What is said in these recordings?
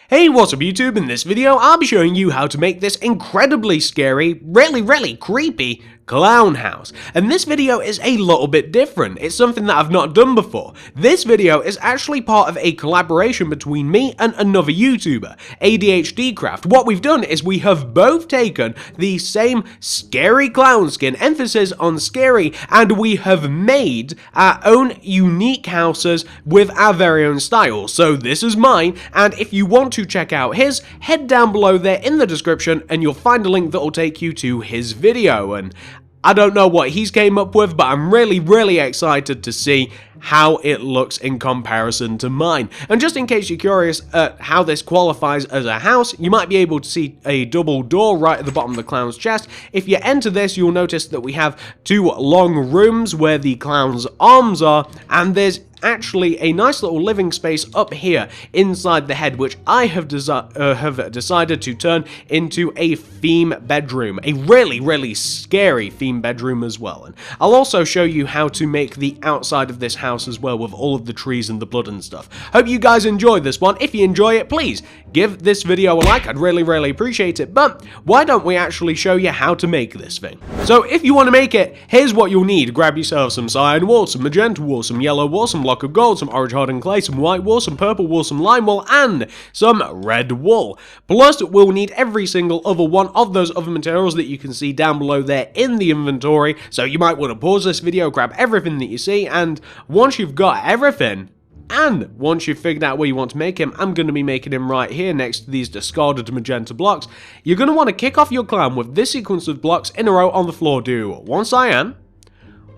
Hey, what's up YouTube? In this video, I'll be showing you how to make this incredibly scary, really creepy clown house. And this video is a little bit different. It's something that I've not done before. This video is actually part of a collaboration between me and another YouTuber, ADHD Craft. What we've done is we have both taken the same scary clown skin, emphasis on scary, and we have made our own unique houses with our very own style. So this is mine, and if you want to check out his, head down below there in the description and you'll find a link that will take you to his video. And I don't know what he's came up with, but I'm really excited to see how it looks in comparison to mine. And just in case you're curious at how this qualifies as a house, you might be able to see a double door right at the bottom of the clown's chest. If you enter this, you'll notice that we have two long rooms where the clown's arms are, and there's actually a nice little living space up here inside the head, which I have decided to turn into a theme bedroom, a really scary theme bedroom as well. And I'll also show you how to make the outside of this house as well, with all of the trees and the blood and stuff. Hope you guys enjoyed this one. If you enjoy it, please give this video a like. I'd really appreciate it. But why don't we actually show you how to make this thing? So if you want to make it, here's what you'll need. Grab yourself some cyan wool, some magenta wool, some yellow wool, some block of gold, some orange hardened clay, some white wool, some purple wool, some lime wool, and some red wool. Plus, we'll need every single other one of those other materials that you can see down below there in the inventory. So you might want to pause this video, grab everything that you see, and once you've got everything, and once you've figured out where you want to make him, I'm going to be making him right here next to these discarded magenta blocks. You're going to want to kick off your clown with this sequence of blocks in a row on the floor. Do one cyan,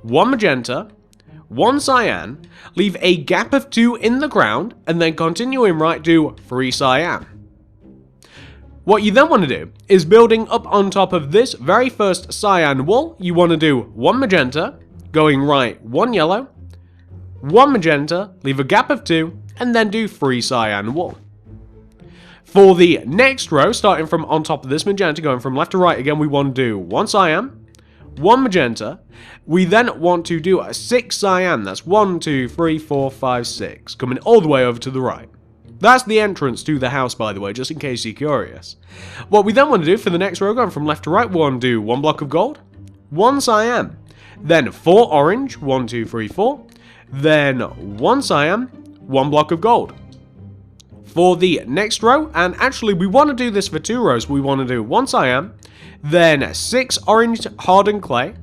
one magenta, one cyan, leave a gap of 2 in the ground, and then continuing right, do 3 cyan. What you then want to do is building up on top of this very first cyan wall, you want to do 1 magenta, going right 1 yellow, 1 magenta, leave a gap of 2, and then do 3 cyan wool. For the next row, starting from on top of this magenta, going from left to right again, we want to do 1 cyan, 1 magenta. We then want to do a 6 cyan. That's 1, 2, 3, 4, 5, 6. Coming all the way over to the right. That's the entrance to the house, by the way, just in case you're curious. What we then want to do for the next row, going from left to right, we want to do 1 block of gold, 1 cyan, then 4 orange, 1, 2, 3, 4, then 1 cyan, 1 block of gold. For the next row, and actually we want to do this for 2 rows, we want to do 1 cyan, then 6 orange hardened clay,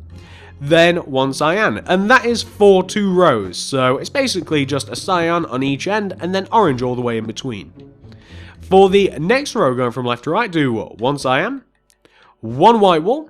then 1 cyan, and that is for 2 rows, so it's basically just a cyan on each end and then orange all the way in between. For the next row, going from left to right, do 1 cyan, 1 white wool,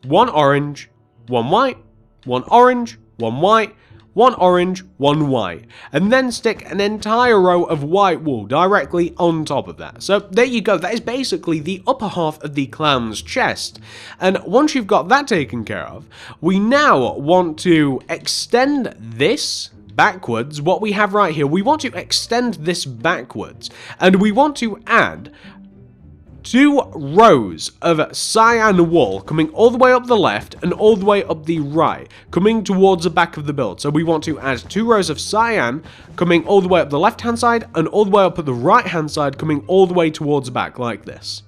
1 orange, 1 white, 1 orange, 1 white, 1 orange, 1 white, and then stick an entire row of white wool directly on top of that. So there you go, that is basically the upper half of the clown's chest. And once you've got that taken care of, we now want to extend this backwards. What we have right here, we want to extend this backwards, and we want to add 2 rows of cyan wool coming all the way up the left and all the way up the right, coming towards the back of the build. So we want to add 2 rows of cyan coming all the way up the left hand side and all the way up at the right hand side, coming all the way towards the back like this.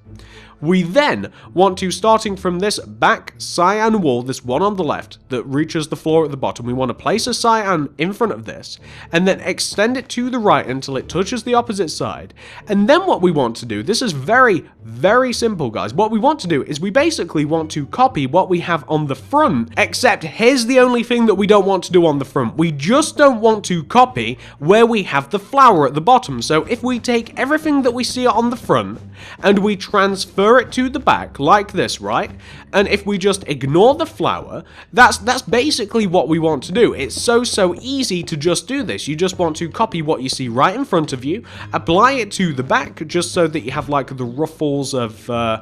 We then want to, starting from this back cyan wall, this one on the left that reaches the floor at the bottom, we want to place a cyan in front of this and then extend it to the right until it touches the opposite side. And then what we want to do, this is very simple, guys. What we want to do is we basically want to copy what we have on the front, except here's the only thing that we don't want to do on the front. We just don't want to copy where we have the flower at the bottom. So if we take everything that we see on the front and we transfer it to the back like this, right? And if we just ignore the flower, that's basically what we want to do. It's so easy to just do this. You just want to copy what you see right in front of you, apply it to the back just so that you have like the ruffles of the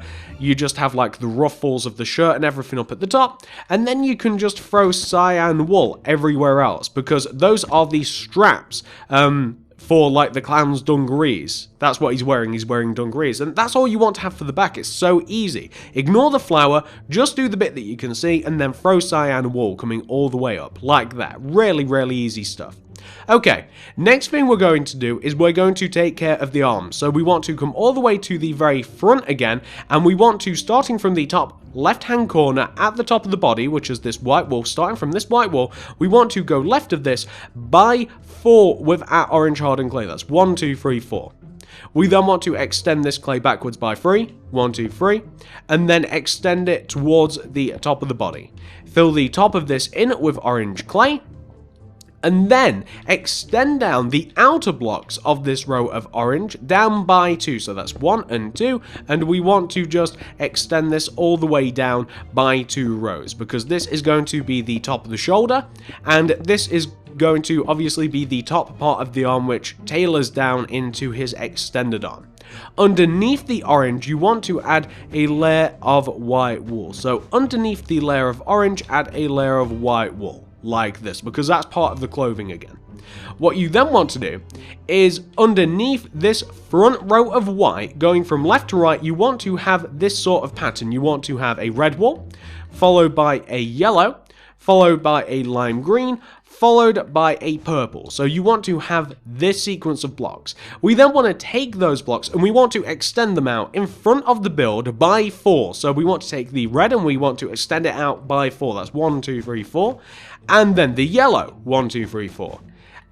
shirt and everything up at the top, and then you can just throw cyan wool everywhere else, because those are the straps for like the clown's dungarees. That's what he's wearing dungarees, and that's all you want to have for the back. It's so easy. Ignore the flower, just do the bit that you can see, and then throw cyan wool coming all the way up like that. Really easy stuff. Okay, next thing we're going to do is we're going to take care of the arms. So we want to come all the way to the very front again, and we want to, starting from the top left-hand corner at the top of the body, which is this white wall, starting from this white wall, we want to go left of this by 4 with our orange hardened clay. That's 1, 2, 3, 4. We then want to extend this clay backwards by 3, 1, 2, 3, and then extend it towards the top of the body. Fill the top of this in with orange clay, and then extend down the outer blocks of this row of orange down by 2. So that's 1 and 2, and we want to just extend this all the way down by 2 rows, because this is going to be the top of the shoulder, and this is going to obviously be the top part of the arm, which tailors down into his extended arm. Underneath the orange, you want to add a layer of white wool. So underneath the layer of orange, add a layer of white wool, like this, because that's part of the clothing again. What you then want to do is underneath this front row of white, going from left to right, you want to have this sort of pattern. You want to have a red wool, followed by a yellow, followed by a lime green, followed by a purple. So you want to have this sequence of blocks. We then want to take those blocks and we want to extend them out in front of the build by 4. So we want to take the red and we want to extend it out by 4. That's 1, 2, 3, 4. And then the yellow, 1, 2, 3, 4.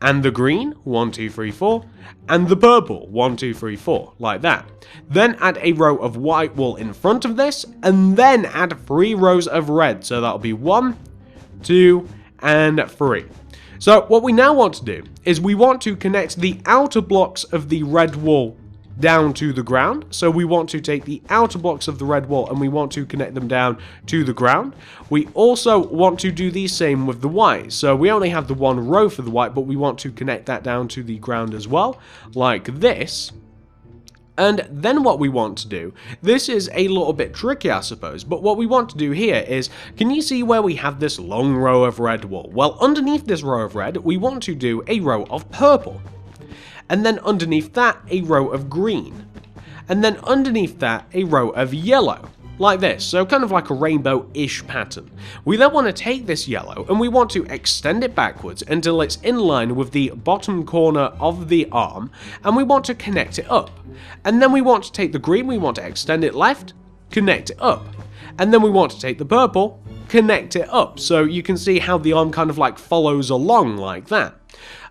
And the green, 1, 2, 3, 4. And the purple, 1, 2, 3, 4. Like that. Then add a row of white wool in front of this, and then add 3 rows of red. So that'll be 1, 2, and 3. So what we now want to do is we want to connect the outer blocks of the red wool down to the ground. So we want to take the outer blocks of the red wool and we want to connect them down to the ground. We also want to do the same with the white. So we only have the 1 row for the white, but we want to connect that down to the ground as well, like this. And then what we want to do, this is a little bit tricky I suppose, but what we want to do here is, can you see where we have this long row of red wool? Well, underneath this row of red, we want to do a row of purple. And then underneath that, a row of green. And then underneath that, a row of yellow. Like this, so kind of like a rainbow-ish pattern. We then want to take this yellow and we want to extend it backwards until it's in line with the bottom corner of the arm, and we want to connect it up. And then we want to take the green, we want to extend it left, connect it up. And then we want to take the purple, connect it up. So you can see how the arm kind of like follows along like that.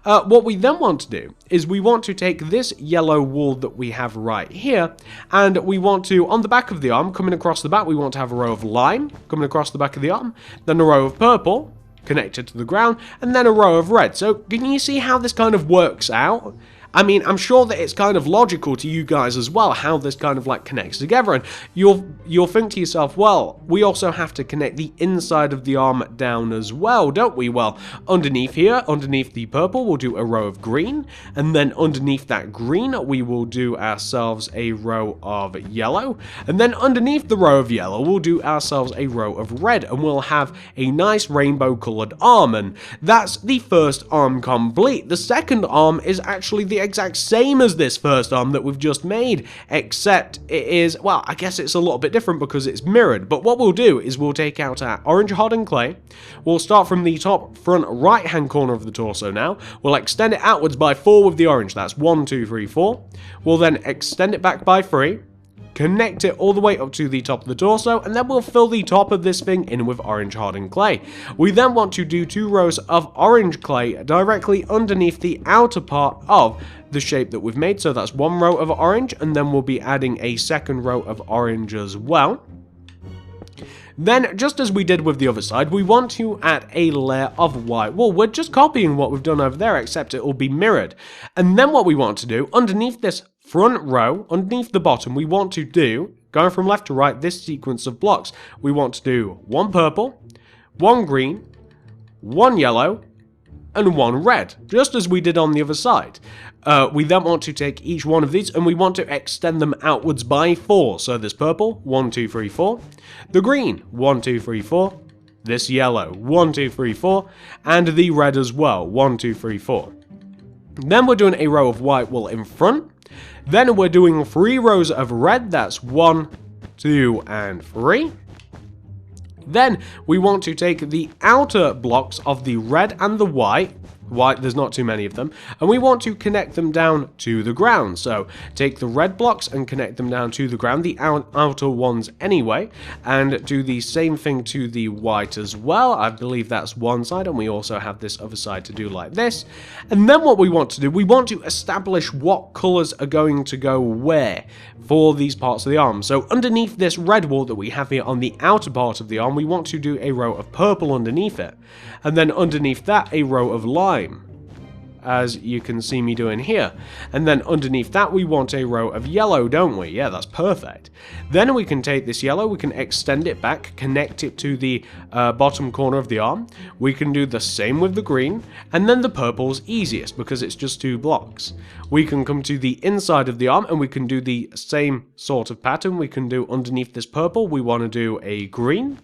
What we then want to do is we want to take this yellow wool that we have right here, and we want to, on the back of the arm, coming across the back, we want to have a row of lime coming across the back of the arm, then a row of purple connected to the ground, and then a row of red. So can you see how this kind of works out? I mean, I'm sure that it's kind of logical to you guys as well, how this kind of like connects together, and you'll think to yourself, well, we also have to connect the inside of the arm down as well, don't we? Well, underneath here, underneath the purple, we'll do a row of green, and then underneath that green, we will do ourselves a row of yellow, and then underneath the row of yellow, we'll do ourselves a row of red, and we'll have a nice rainbow colored arm, and that's the first arm complete. The second arm is actually the exact same as this first arm that we've just made, except it is, well, I guess it's a little bit different because it's mirrored. But what we'll do is we'll take out our orange hardened clay, we'll start from the top front right hand corner of the torso now, we'll extend it outwards by 4 with the orange, that's 1, 2, 3, 4, we'll then extend it back by 3, connect it all the way up to the top of the torso, and then we'll fill the top of this thing in with orange hardened clay. We then want to do 2 rows of orange clay directly underneath the outer part of the shape that we've made, so that's 1 row of orange, and then we'll be adding a second row of orange as well. Then, just as we did with the other side, we want to add a layer of white wool. We're just copying what we've done over there, except it will be mirrored. And then what we want to do, underneath this front row, underneath the bottom, we want to do, going from left to right, this sequence of blocks. We want to do 1 purple, 1 green, 1 yellow, and 1 red, just as we did on the other side. We then want to take each one of these and we want to extend them outwards by 4. So this purple, 1, 2, 3, 4. The green, 1, 2, 3, 4. This yellow, 1, 2, 3, 4. And the red as well, 1, 2, 3, 4. Then we're doing a row of white wool in front. Then we're doing 3 rows of red, that's 1, 2, and 3. Then we want to take the outer blocks of the red and the white, White, there's not too many of them, and we want to connect them down to the ground. So take the red blocks and connect them down to the ground, the outer ones anyway, and do the same thing to the white as well. I believe that's one side, and we also have this other side to do like this. And then what we want to do, we want to establish what colors are going to go where for these parts of the arm. So underneath this red wall that we have here on the outer part of the arm, we want to do a row of purple underneath it, and then underneath that a row of lime, as you can see me doing here. And then underneath that we want a row of yellow, don't we? Yeah, that's perfect. Then we can take this yellow, we can extend it back, connect it to the bottom corner of the arm. We can do the same with the green, and then the purple's easiest because it's just 2 blocks. We can come to the inside of the arm and we can do the same sort of pattern. We can do underneath this purple, we want to do a green.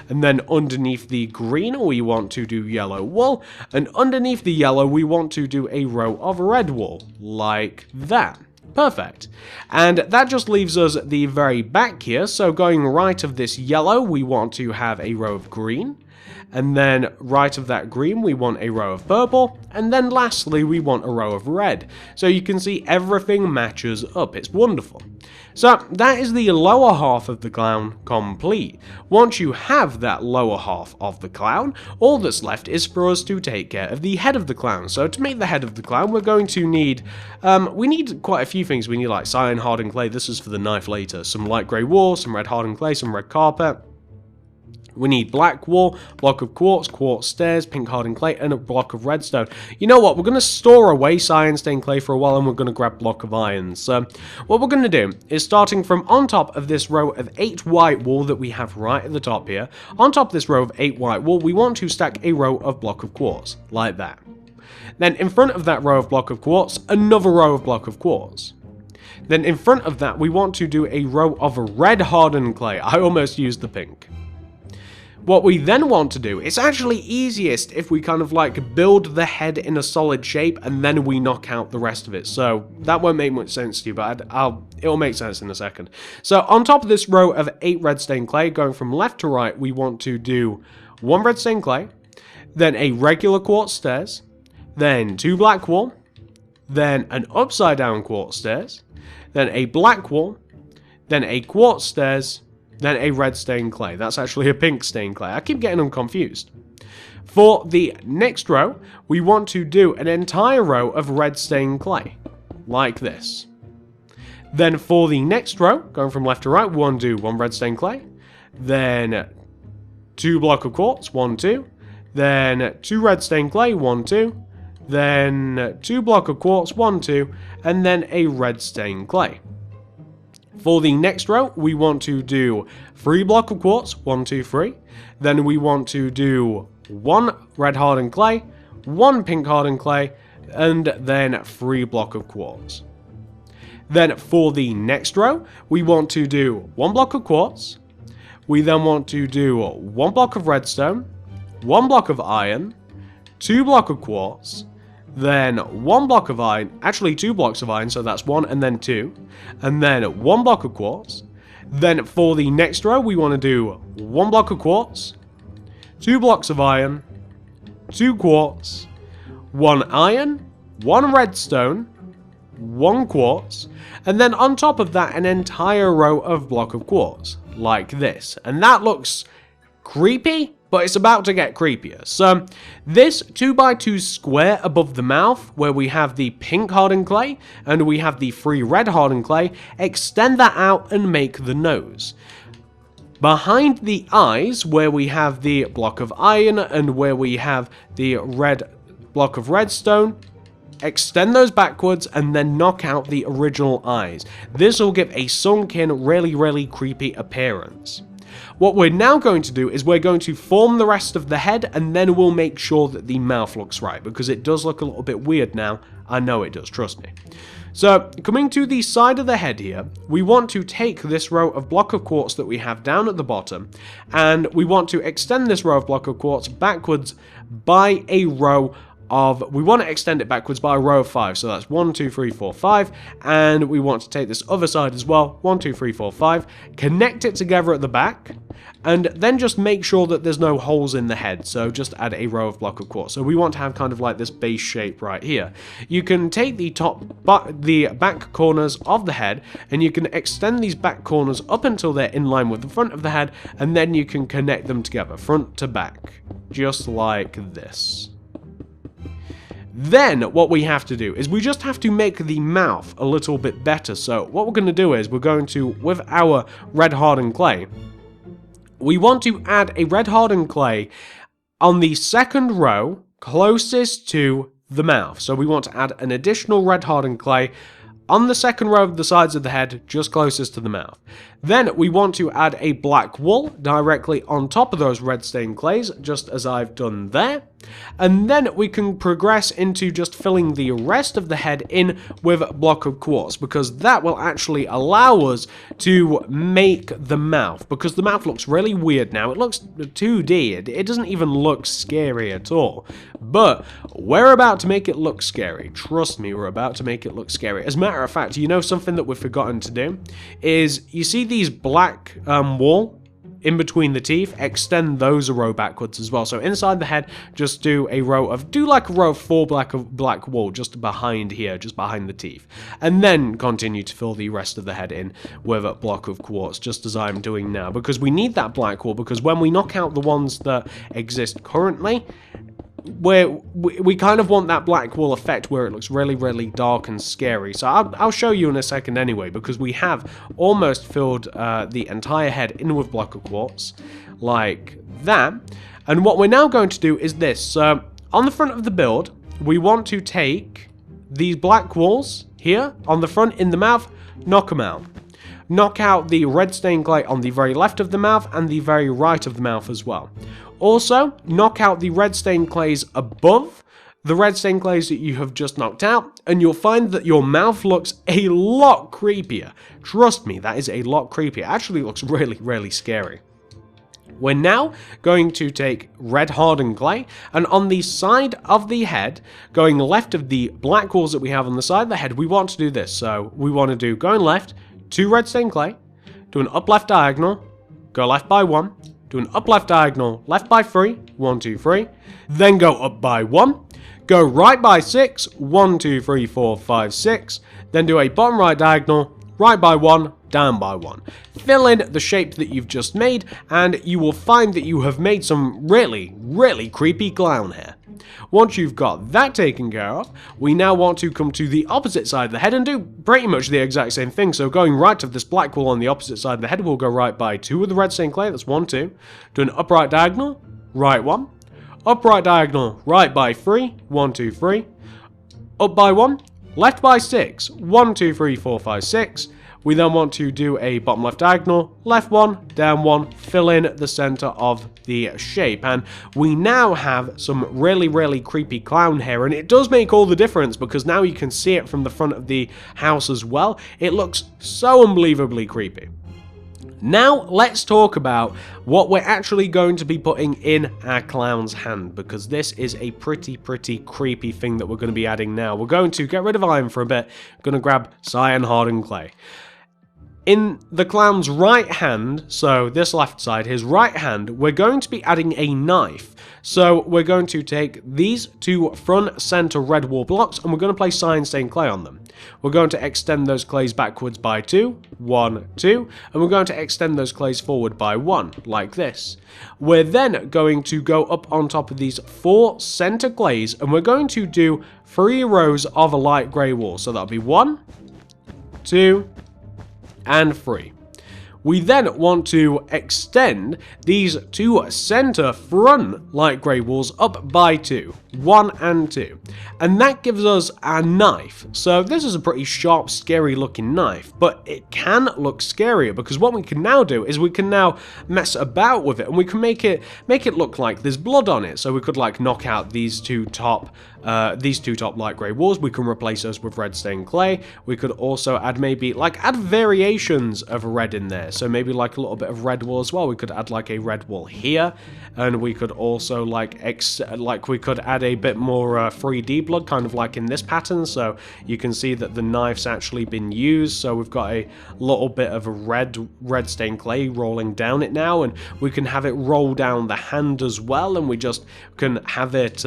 And then underneath the green, we want to do yellow wool. And underneath the yellow, we want to do a row of red wool, like that. Perfect. And that just leaves us at the very back here. So going right of this yellow, we want to have a row of green. And then right of that green, we want a row of purple. And then lastly, we want a row of red. So you can see everything matches up. It's wonderful. So that is the lower half of the clown complete. Once you have that lower half of the clown, all that's left is for us to take care of the head of the clown. So to make the head of the clown, we're going to need, we need quite a few things. We need like cyan hardened clay. This is for the knife later. Some light grey wool, some red hardened clay, some red carpet. We need black wool, block of quartz, quartz stairs, pink hardened clay, and a block of redstone. You know what? We're going to store away cyan stained clay for a while, and we're going to grab block of iron. So what we're going to do is, starting from on top of this row of 8 white wool that we have right at the top here, on top of this row of 8 white wool, we want to stack a row of block of quartz, like that. Then in front of that row of block of quartz, another row of block of quartz. Then in front of that, we want to do a row of red hardened clay. I almost used the pink. What we then want to do, it's actually easiest if we kind of like build the head in a solid shape and then we knock out the rest of it. So that won't make much sense to you, but it'll make sense in a second. So on top of this row of 8 red stained clay, going from left to right, we want to do 1 red stained clay, then a regular quartz stairs, then 2 black wool, then an upside down quartz stairs, then a black wool, then a quartz stairs, then a red stained clay. That's actually a pink stained clay. I keep getting them confused. For the next row, we want to do an entire row of red stained clay, like this. Then for the next row, going from left to right, we want to do 1 red stained clay, then 2 block of quartz, 1, 2, then 2 red stained clay, 1, 2, then 2 block of quartz, 1, 2, and then a red stained clay. For the next row, we want to do 3 block of quartz, 1, 2, 3. Then we want to do 1 red hardened clay, 1 pink hardened clay, and then 3 block of quartz. Then for the next row, we want to do 1 block of quartz. We then want to do 1 block of redstone, 1 block of iron, 2 block of quartz, then 1 block of iron, actually 2 blocks of iron, so that's 1 and then 2, and then 1 block of quartz. Then for the next row, we want to do 1 block of quartz, 2 blocks of iron, 2 quartz, 1 iron, 1 redstone, 1 quartz, and then on top of that, an entire row of block of quartz, like this. And that looks creepy, but it's about to get creepier. So this 2x2 square above the mouth, where we have the pink hardened clay and we have the 3 red hardened clay, extend that out and make the nose. Behind the eyes, where we have the block of iron and where we have the red block of redstone, extend those backwards and then knock out the original eyes. This will give a sunken, really creepy appearance. What we're now going to do is we're going to form the rest of the head, and then we'll make sure that the mouth looks right, because it does look a little bit weird now. I know it does, trust me. So, coming to the side of the head here, we want to take this row of block of quartz that we have down at the bottom, and we want to extend this row of block of quartz backwards by a row we want to extend it backwards by a row of 5. So that's 1, 2, 3, 4, 5. And we want to take this other side as well. 1, 2, 3, 4, 5. Connect it together at the back. And then just make sure that there's no holes in the head. So just add a row of block of quartz. So we want to have kind of like this base shape right here. You can take the back corners of the head, and you can extend these back corners up until they're in line with the front of the head, and then you can connect them together, front to back, just like this. Then what we have to do is we just have to make the mouth a little bit better. So what we're going to do is we're going to, with our red hardened clay, we want to add a red hardened clay on the second row closest to the mouth. So we want to add an additional red hardened clay on the second row of the sides of the head, just closest to the mouth. Then we want to add a black wool directly on top of those red stained clays, just as I've done there. And then we can progress into just filling the rest of the head in with a block of quartz, because that will actually allow us to make the mouth, because the mouth looks really weird now. It looks 2D, it doesn't even look scary at all. But we're about to make it look scary. Trust me, we're about to make it look scary. As a matter of fact, you know something that we've forgotten to do? Is, you see these black wool in between the teeth? Extend those a row backwards as well. So inside the head, just do a row of 4 black wool just behind here, just behind the teeth. And then continue to fill the rest of the head in with a block of quartz, just as I'm doing now. Because we need that black wool, because when we knock out the ones that exist currently, we kind of want that black wool effect where it looks really, really dark and scary. So I'll show you in a second anyway, because we have almost filled the entire head in with block of quartz, like that. And what we're now going to do is this. So on the front of the build, we want to take these black walls here on the front in the mouth, knock them out. Knock out the red stained clay on the very left of the mouth and the very right of the mouth as well. Also, knock out the red stained clays above the red stained clays that you have just knocked out, and you'll find that your mouth looks a lot creepier. Trust me, that is a lot creepier. It actually looks really, really scary. We're now going to take red hardened clay, and on the side of the head, going left of the black walls that we have on the side of the head, we want to do this. So we want to do, going left, 2 red stained clay, do an up left diagonal, go left by 1, do an up left diagonal, left by 3, 1, 2, 3, then go up by 1, go right by 6, 1, 2, 3, 4, 5, 6, then do a bottom right diagonal, right by 1, down by 1. Fill in the shape that you've just made, and you will find that you have made some really, really creepy clown hair. Once you've got that taken care of, we now want to come to the opposite side of the head and do pretty much the exact same thing. So going right to this black wool on the opposite side of the head, we'll go right by 2 with the red stained clay, that's 1, 2. Do an upright diagonal, right 1. Upright diagonal, right by 3, 1, 2, 3. Up by 1, left by 6, 1, 2, 3, 4, 5, 6. We then want to do a bottom left diagonal, left 1, down 1, fill in the center of the shape. And we now have some really, really creepy clown hair, and it does make all the difference because now you can see it from the front of the house as well. It looks so unbelievably creepy. Now, let's talk about what we're actually going to be putting in our clown's hand, because this is a pretty creepy thing that we're going to be adding now. We're going to get rid of iron for a bit, going to grab cyan hardened clay. In the clown's right hand, so this left side, his right hand, we're going to be adding a knife. So we're going to take these 2 front center red wool blocks and we're going to place cyan stained clay on them. We're going to extend those clays backwards by 2, 1, 2, and we're going to extend those clays forward by 1, like this. We're then going to go up on top of these 4 center clays and we're going to do 3 rows of a light grey wool. So that'll be 1, 2, and 3. We then want to extend these 2 center front light grey walls up by 2, 1 and 2. And that gives us a knife. So this is a pretty sharp, scary looking knife, but it can look scarier because what we can now do is we can now mess about with it and we can make it look like there's blood on it. So we could like knock out these two top light grey walls. We can replace those with red stained clay. We could also add add variations of red in there. it. So maybe like a little bit of red wool as well. We could add like a red wool here, and we could also like we could add a bit more 3D blood, kind of like in this pattern. So you can see that the knife's actually been used. So we've got a little bit of a red stained clay rolling down it now, and we can have it roll down the hand as well, and we just can have it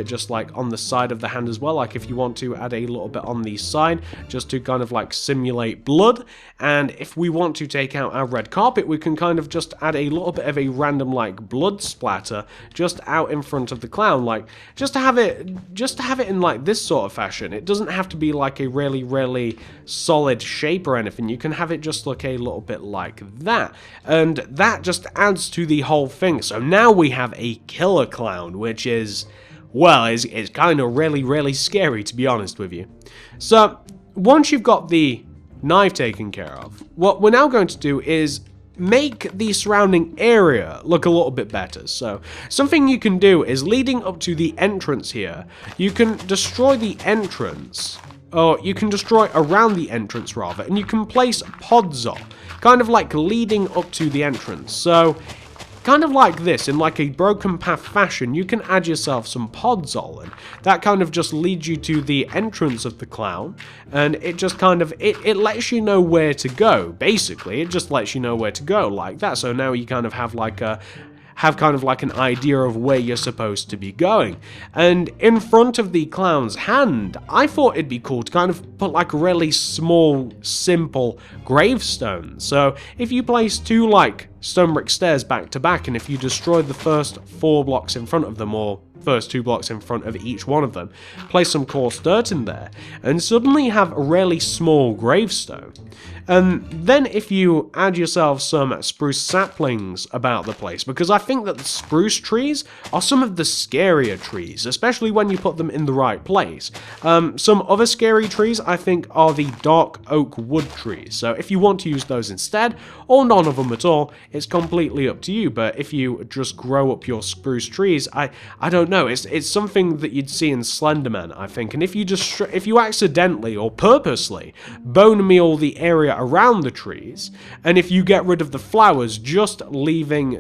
just like on the side of the hand as well. Like if you want to add a little bit on the side, just to kind of like simulate blood. And if we want to take out our red carpet, we can kind of just add a little bit of a random like blood splatter just out in front of the clown, like just to have it in like this sort of fashion. It doesn't have to be like a really solid shape or anything. You can have it just look a little bit like that, and that just adds to the whole thing. So now we have a killer clown, which is, well, it's kind of really scary, to be honest with you. So once you've got the knife taken care of, what we're now going to do is make the surrounding area look a little bit better. So something you can do is, leading up to the entrance here, you can destroy the entrance, or you can destroy around the entrance rather, and you can place pods on, kind of like leading up to the entrance. So kind of like this, in like a broken path fashion, you can add yourself some pods on, and that kind of just leads you to the entrance of the clown, and it just kind of, it lets you know where to go, basically. It just lets you know where to go, like that. So now you kind of have like an idea of where you're supposed to be going. And in front of the clown's hand, I thought it'd be cool to kind of put like a really small, simple gravestone. So if you place two like stone brick stairs back to back, and if you destroy the first 4 blocks in front of them, or first 2 blocks in front of each one of them, place some coarse dirt in there, and suddenly you have a really small gravestone. And then if you add yourself some spruce saplings about the place, because I think that the spruce trees are some of the scarier trees, especially when you put them in the right place. Some other scary trees I think are the dark oak wood trees, so if you want to use those instead, or none of them at all, it's completely up to you. But if you just grow up your spruce trees, I don't know, it's something that you'd see in Slenderman, I think. And if you accidentally or purposely bone meal the area around the trees, and if you get rid of the flowers, just leaving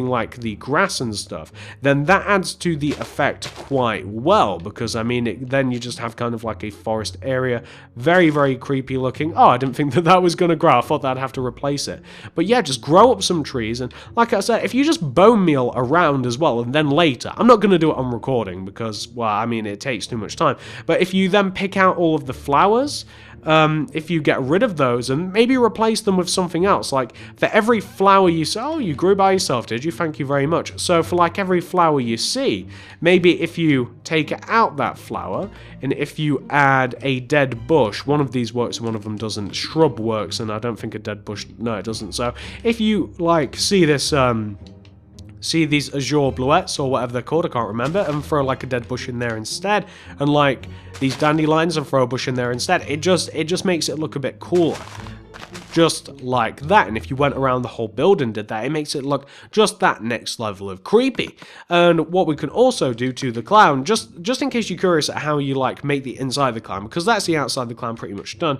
like the grass and stuff, then that adds to the effect quite well, because I mean then you just have kind of like a forest area, very creepy looking. Oh, I didn't think that was gonna grow. I thought that I'd have to replace it. But yeah, just grow up some trees, and like I said, if you just bone meal around as well, and then later, I'm not going to do it on recording because, well, I mean, it takes too much time, but if you then pick out all of the flowers, if you get rid of those and maybe replace them with something else, like for every flower you see, oh, you grew by yourself, did you? Thank you very much. So for like every flower you see, maybe if you take out that flower, and if you add a dead bush, one of these works and one of them doesn't. Shrub works, and I don't think a dead bush, no, it doesn't. So if you like see this, see these azure bluets or whatever they're called, I can't remember, and throw like a dead bush in there instead, and like these dandelions and throw a bush in there instead, it just makes it look a bit cooler. Just like that. And if you went around the whole building and did that, it makes it look just that next level of creepy. And what we can also do to the clown, just in case you're curious at how you like make the inside of the clown, because that's the outside of the clown pretty much done.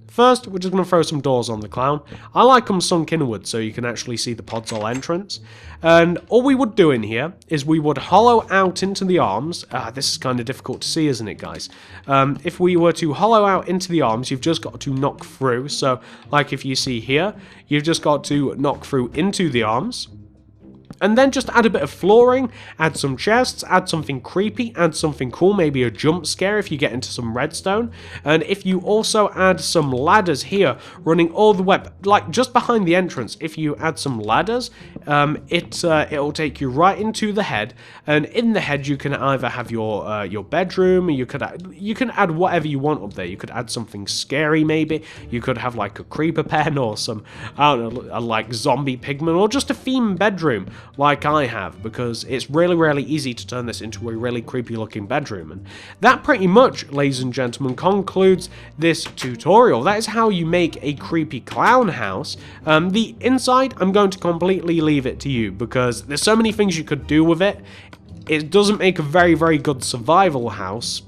First, we're just going to throw some doors on the clown. I like them sunk inward so you can actually see the podzol entrance. And all we would do in here is we would hollow out into the arms. This is kind of difficult to see, isn't it, guys? If we were to hollow out into the arms, you've just got to knock through. So, like if you see here, you've just got to knock through into the arms. And then just add a bit of flooring, add some chests, add something creepy, add something cool, maybe a jump scare if you get into some redstone. And if you also add some ladders here, running all the way, like just behind the entrance, if you add some ladders, it'll take you right into the head. And in the head, you can either have your bedroom, or you can add whatever you want up there. You could add something scary, maybe. You could have like a creeper pen or some, I don't know, like zombie pigman, or just a theme bedroom, like I have, because it's really easy to turn this into a really creepy looking bedroom. And that pretty much, ladies and gentlemen, concludes this tutorial. That is how you make a creepy clown house. The inside, I'm going to completely leave it to you, because there's so many things you could do with it. It doesn't make a very good survival house,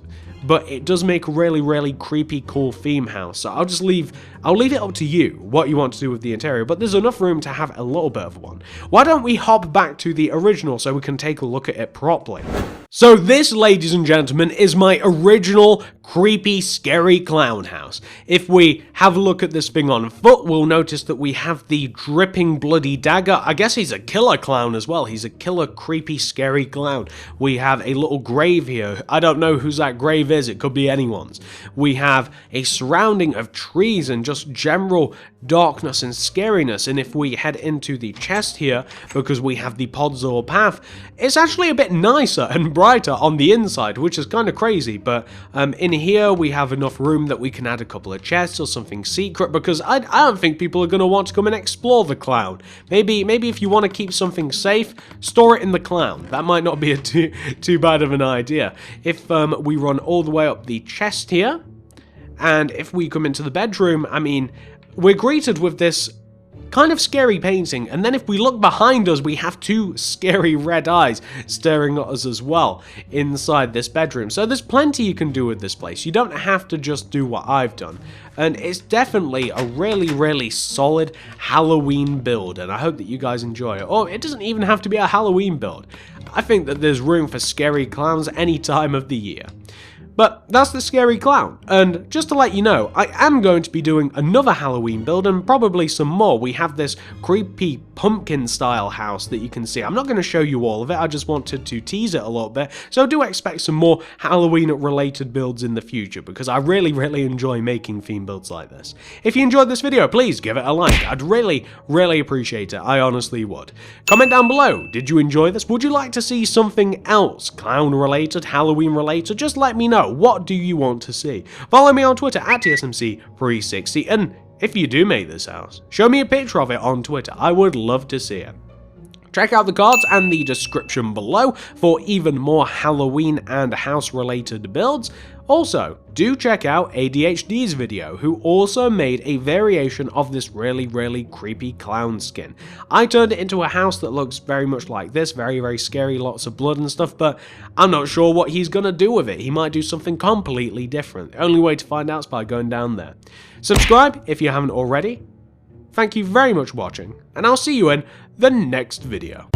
but it does make a really creepy, cool theme house. So I'll leave it up to you what you want to do with the interior, but there's enough room to have a little bit of one. Why don't we hop back to the original so we can take a look at it properly? So this, ladies and gentlemen, is my original creepy, scary clown house. If we have a look at this thing on foot, we'll notice that we have the dripping bloody dagger. I guess he's a killer clown as well. He's a killer, creepy, scary clown. We have a little grave here. I don't know whose that grave is. It could be anyone's. We have a surrounding of trees and just general darkness and scariness. And if we head into the chest here, because we have the Podzol path, it's actually a bit nicer and brighter on the inside, which is kind of crazy. But in here we have enough room that we can add a couple of chests or something secret, because I don't think people are going to want to come and explore the clown. Maybe if you want to keep something safe, store it in the clown. That might not be a too bad of an idea. If we run all the way up the chest here, and if we come into the bedroom, I mean, we're greeted with this kind of scary painting, and then if we look behind us, we have two scary red eyes staring at us as well inside this bedroom. So there's plenty you can do with this place. You don't have to just do what I've done, and it's definitely a really solid Halloween build, and I hope that you guys enjoy it. Or it doesn't even have to be a Halloween build. I think that there's room for scary clowns any time of the year. But that's the scary clown, and just to let you know, I am going to be doing another Halloween build and probably some more. We have this creepy pumpkin style house that you can see. I'm not going to show you all of it, I just wanted to tease it a little bit, so do expect some more Halloween related builds in the future, because I really enjoy making theme builds like this. If you enjoyed this video, please give it a like. I'd really appreciate it, I honestly would. Comment down below, did you enjoy this? Would you like to see something else clown related, Halloween related? Just let me know. What do you want to see? Follow me on Twitter at TSMC360, and if you do make this house, show me a picture of it on Twitter. I would love to see it. Check out the cards and the description below for even more Halloween and house related builds. Also, do check out ADHD's video, who also made a variation of this really creepy clown skin. I turned it into a house that looks very much like this, very scary, lots of blood and stuff, but I'm not sure what he's gonna do with it. He might do something completely different. The only way to find out is by going down there. Subscribe if you haven't already. Thank you very much for watching, and I'll see you in the next video.